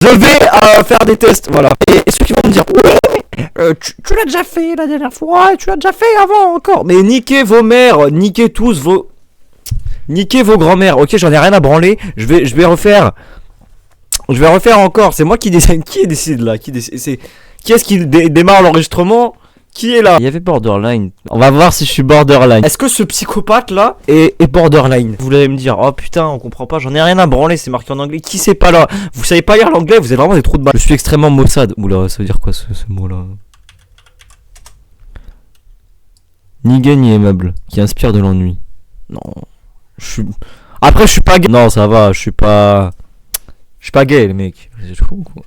Je vais faire des tests, voilà. Et ceux qui vont me dire, ouais, mais tu l'as déjà fait la dernière fois, tu l'as déjà fait avant encore. Mais niquez vos mères, niquez tous vos... Niquez vos grands-mères. Ok, j'en ai rien à branler. Je vais refaire. Je vais refaire encore. C'est moi qui décide. Qui décide là? Qui est-ce qui démarre l'enregistrement? Qui est là? Il y avait borderline. On va voir si je suis borderline. Est-ce que ce psychopathe là est borderline? Vous allez me dire, oh putain, on comprend pas, j'en ai rien à branler, c'est marqué en anglais. Qui c'est pas là? Vous savez pas lire l'anglais, vous êtes vraiment des trous de balle. Je suis extrêmement maussade. Oula, ça veut dire quoi ce mot là? Ni gay ni aimable, qui inspire de l'ennui. Non. Après, je suis pas gay. Non, ça va, je suis pas gay, les mecs. C'est fou, quoi.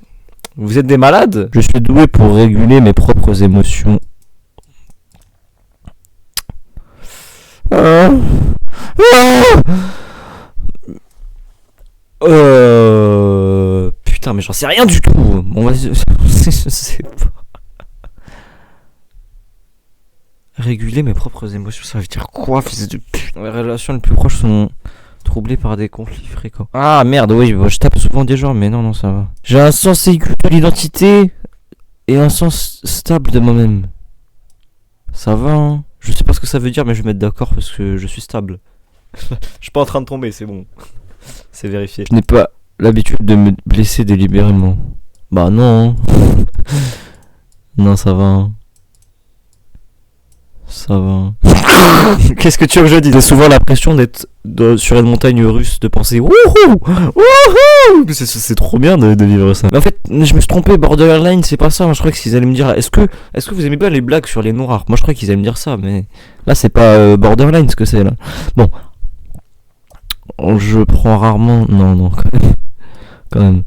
Vous êtes des malades? Je suis doué pour réguler mes propres émotions. Putain, mais j'en sais rien du tout. Bon, vas-y. Je sais pas. Réguler mes propres émotions, ça veut dire quoi, fils de pute? Les relations les plus proches sont troublées par des conflits fréquents. Ah merde, oui, je tape souvent des gens, mais non, ça va. J'ai un sens aigu de l'identité et un sens stable de moi-même. Ça va, hein? Je sais pas ce que ça veut dire, mais je vais mettre d'accord parce que je suis stable. Je suis pas en train de tomber, c'est bon. C'est vérifié. Je n'ai pas l'habitude de me blesser délibérément. Bah non. Non, ça va. Hein. Ça va. Qu'est-ce que tu veux que je dise? J'ai souvent l'impression d'être sur une montagne russe, de penser wouhou, wouhou. C'est trop bien de vivre ça. Mais en fait, je me suis trompé, borderline, c'est pas ça. Moi, je croyais qu'ils allaient me dire, est-ce que vous aimez bien les blagues sur les noirs? Moi, je croyais qu'ils allaient me dire ça, mais là, c'est pas borderline ce que c'est là. Bon, je prends rarement. Non, quand même.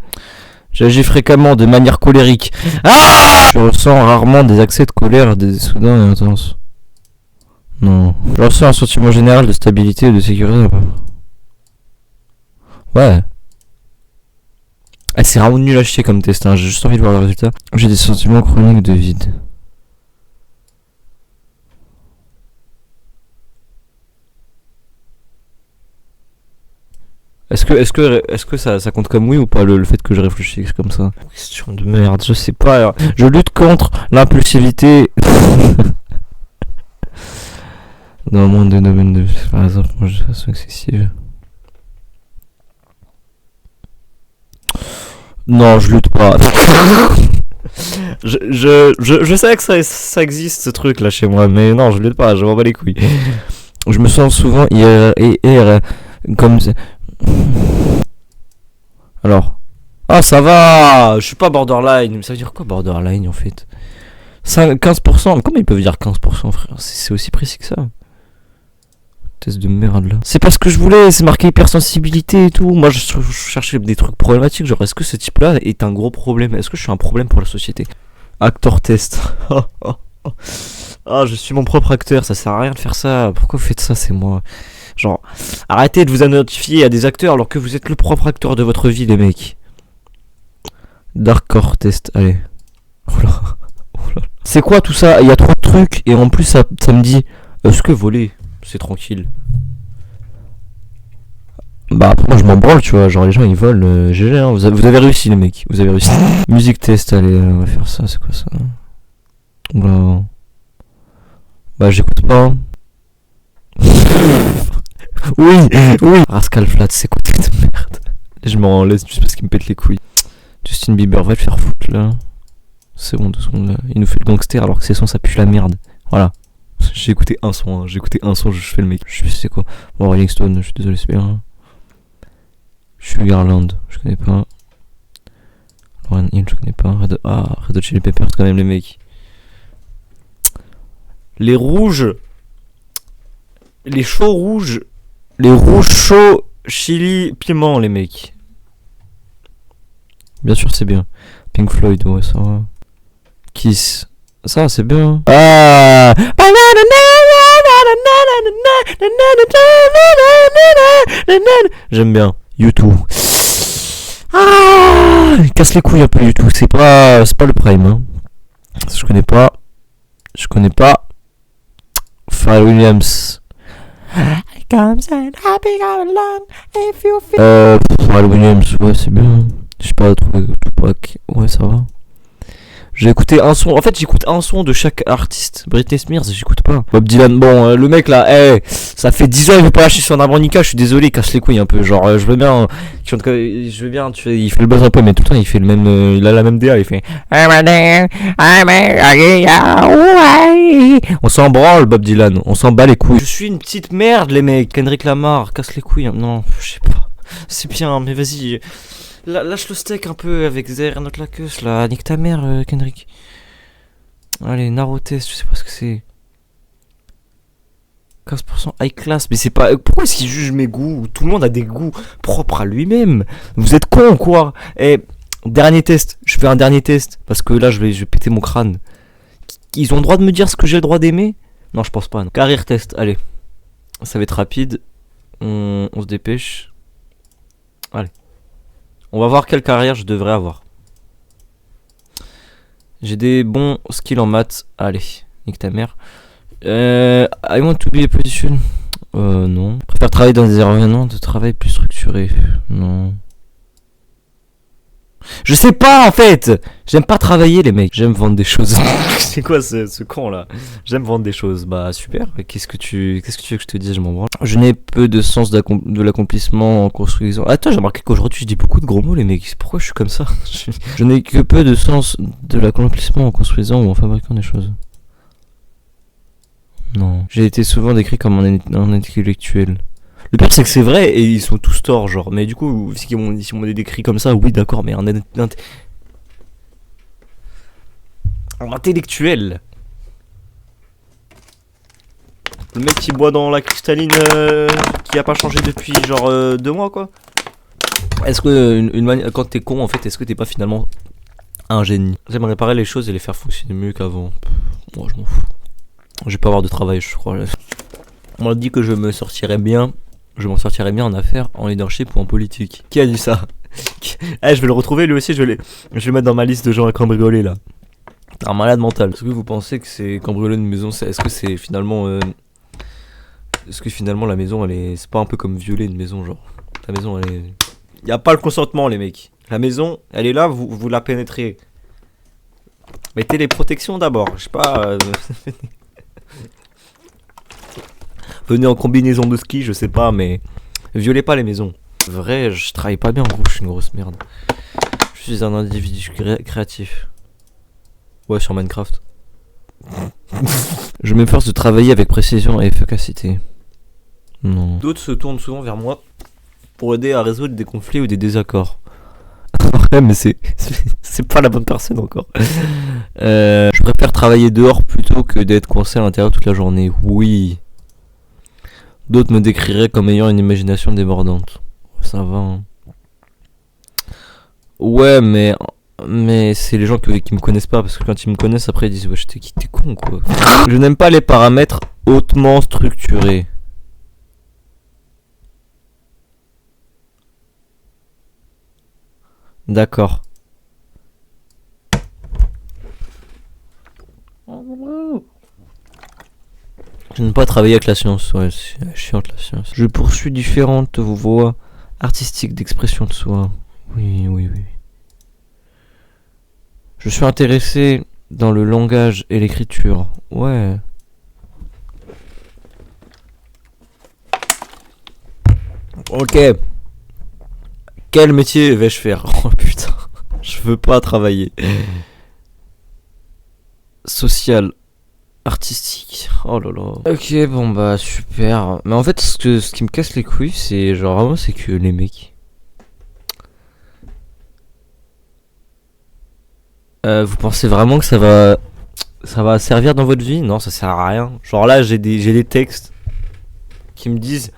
J'agis fréquemment de manière colérique. Ah! Je ressens rarement des accès de colère, des soudains et intenses. Non. Je ressens un sentiment général de stabilité et de sécurité. Ouais. Ah, c'est vraiment nul à chier comme test, hein. J'ai juste envie de voir le résultat. J'ai des sentiments chroniques de vide. Est-ce que ça compte comme oui ou pas le fait que je réfléchisse comme ça? Question de merde, je sais pas. Je lutte contre l'impulsivité. Dans le monde des domaines de... Par exemple, moi je façon excessive. Non, je lutte pas. je sais que ça existe ce truc là chez moi, mais non, je lutte pas, je m'en bats les couilles. Je me sens souvent comme... Alors... Ah, ça va. Je suis pas borderline. Mais ça veut dire quoi borderline en fait? 15%. Mais comment ils peuvent dire 15%, frère? C'est aussi précis que ça. Test de merde là. C'est pas ce que je voulais, c'est marqué hypersensibilité et tout. Moi je cherchais des trucs problématiques, genre est-ce que ce type là est un gros problème? Est-ce que je suis un problème pour la société? Actor test. Ah, je suis mon propre acteur, ça sert à rien de faire ça. Pourquoi vous faites ça? C'est moi. Genre, arrêtez de vous identifier à des acteurs alors que vous êtes le propre acteur de votre vie, les mecs. Darkcore test, allez. Oula. C'est quoi tout ça? Il y a trop de trucs et en plus ça me dit est-ce que voler c'est tranquille? Bah après moi je m'en branle, tu vois, genre les gens ils volent, GG hein, vous avez réussi les mecs, vous avez réussi. Musique test, allez, on va faire ça, c'est quoi ça? Oula. Bah j'écoute pas. Oui. Rascal Flat, c'est quoi cette merde? Je m'en laisse juste parce qu'il me pète les couilles. Justin Bieber, va le faire foutre là. C'est bon, 2 secondes là. Il nous fait le gangster alors que ses sons ça pue la merde. Voilà. J'ai écouté un son, je fais le mec. Je sais c'est quoi. Bon, Rolling Stone, je suis désolé, c'est bien. Sugarland, je connais pas. Lauryn Hill, je connais pas. Red Hot Chili Peppers, quand même, les mecs. Les rouges. Les chauds rouges. Les rouges chauds chili piment, les mecs. Bien sûr, c'est bien. Pink Floyd, ouais, ça va. Kiss. Ça, c'est bien. Ah! J'aime bien. YouTube. Ah! Il casse les couilles un peu YouTube. C'est pas le prime. Hein. Je connais pas. Pharrell Williams. Pharrell Williams, ouais, c'est bien. Je sais pas, trouvé Tupac. Ouais, ça va. J'ai écouté un son. En fait, j'écoute un son de chaque artiste. Britney Spears, j'écoute pas. Bob Dylan, bon, le mec là, ça fait 10 ans il veut pas lâcher son harmonica. Je suis désolé, il casse les couilles un peu. Genre, je veux bien. Je veux bien, il fait le buzz un peu, mais tout le temps il fait le même. Il a la même DA, il fait. On s'en branle, Bob Dylan. On s'en bat les couilles. Je suis une petite merde, les mecs. Kendrick Lamar, casse les couilles. Non, je sais pas. C'est bien, mais vas-y. Lâche le steak un peu avec Zer notre laqueuse là, nique ta mère Kendrick. Allez, Narotest, je sais pas ce que c'est. 15% high class, mais c'est pas. Pourquoi est-ce qu'il juge mes goûts? Tout le monde a des goûts propres à lui-même. Vous êtes con quoi? Dernier test, je fais un dernier test, parce que là je vais péter mon crâne. Ils ont le droit de me dire ce que j'ai le droit d'aimer? Non, je pense pas. Non. Carrière test, allez. Ça va être rapide. On se dépêche. Allez. On va voir quelle carrière je devrais avoir. J'ai des bons skills en maths. Allez, nique ta mère. I want to be a position. Non. Je préfère travailler dans des environnements de travail plus structurés. Non. Je sais pas en fait. J'aime pas travailler les mecs. J'aime vendre des choses. C'est quoi ce con là? J'aime vendre des choses. Bah super. Qu'est-ce que tu veux que je te dise? Je m'en branle. Je n'ai peu de sens de l'accomplissement en construisant. Attends, j'ai remarqué qu'aujourd'hui je dis beaucoup de gros mots les mecs. Pourquoi je suis comme ça? Je n'ai que peu de sens de l'accomplissement en construisant ou en fabriquant des choses. Non. J'ai été souvent décrit comme un intellectuel. Le pire c'est que c'est vrai et ils sont tous torts genre. Mais du coup si on m'a décrit comme ça, oui d'accord, mais un intellectuel. Le mec qui boit dans la cristalline qui a pas changé depuis genre 2 mois quoi. Est-ce que quand t'es con en fait, est-ce que t'es pas finalement un génie? J'aimerais réparer les choses et les faire fonctionner mieux qu'avant. Moi je m'en fous. Je vais pas avoir de travail je crois. On m'a dit que je m'en sortirais bien en affaires, en leadership ou en politique. Qui a dit ça? Je vais le retrouver lui aussi, je vais le mettre dans ma liste de gens à cambrioler là. T'es un malade mental. Est-ce que vous pensez que c'est cambrioler une maison? Est-ce que c'est finalement est-ce que finalement la maison c'est pas un peu comme violer une maison genre? La maison elle est... Y a pas le consentement les mecs. La maison elle est là, vous la pénétrez. Mettez les protections d'abord, je sais pas. Venez en combinaison de ski, je sais pas, mais violez pas les maisons. Vrai, je travaille pas bien en gros, je suis une grosse merde. Je suis un individu créatif. Ouais, sur Minecraft. Je m'efforce de travailler avec précision et efficacité. Non. D'autres se tournent souvent vers moi pour aider à résoudre des conflits ou des désaccords. Ouais, mais c'est pas la bonne personne encore. Je préfère travailler dehors plutôt que d'être coincé à l'intérieur toute la journée. Oui. D'autres me décriraient comme ayant une imagination débordante. Ça va. Hein. Ouais, mais c'est les gens qui me connaissent pas, parce que quand ils me connaissent après ils disent ouais t'es con quoi. Je n'aime pas les paramètres hautement structurés. D'accord. Je n'aime pas travailler avec la science, ouais, c'est chiante la science. Je poursuis différentes voies artistiques d'expression de soi. Oui. Je suis intéressé dans le langage et l'écriture. Ouais. Ok. Quel métier vais-je faire? Oh putain. Je veux pas travailler. Social. Artistique. Oh là là. Ok, bon bah super. Mais en fait, ce qui me casse les couilles, c'est genre vraiment, c'est que les mecs. Vous pensez vraiment que ça va servir dans votre vie? Non, ça sert à rien. Genre là, j'ai des textes qui me disent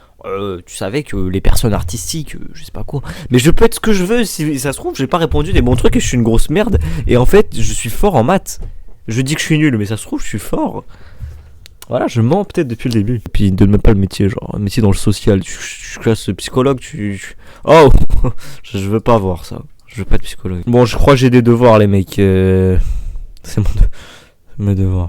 tu savais que les personnes artistiques, je sais pas quoi. Mais je peux être ce que je veux. Si ça se trouve, j'ai pas répondu des bons trucs et je suis une grosse merde. Et en fait, je suis fort en maths. Je dis que je suis nul, mais ça se trouve, je suis fort. Voilà, je mens peut-être depuis le début. Et puis, donne même pas le métier, genre, un métier dans le social. Tu classes psychologue, Oh je veux pas voir ça. Je veux pas être psychologue. Bon, je crois que j'ai des devoirs, les mecs. C'est mes devoirs.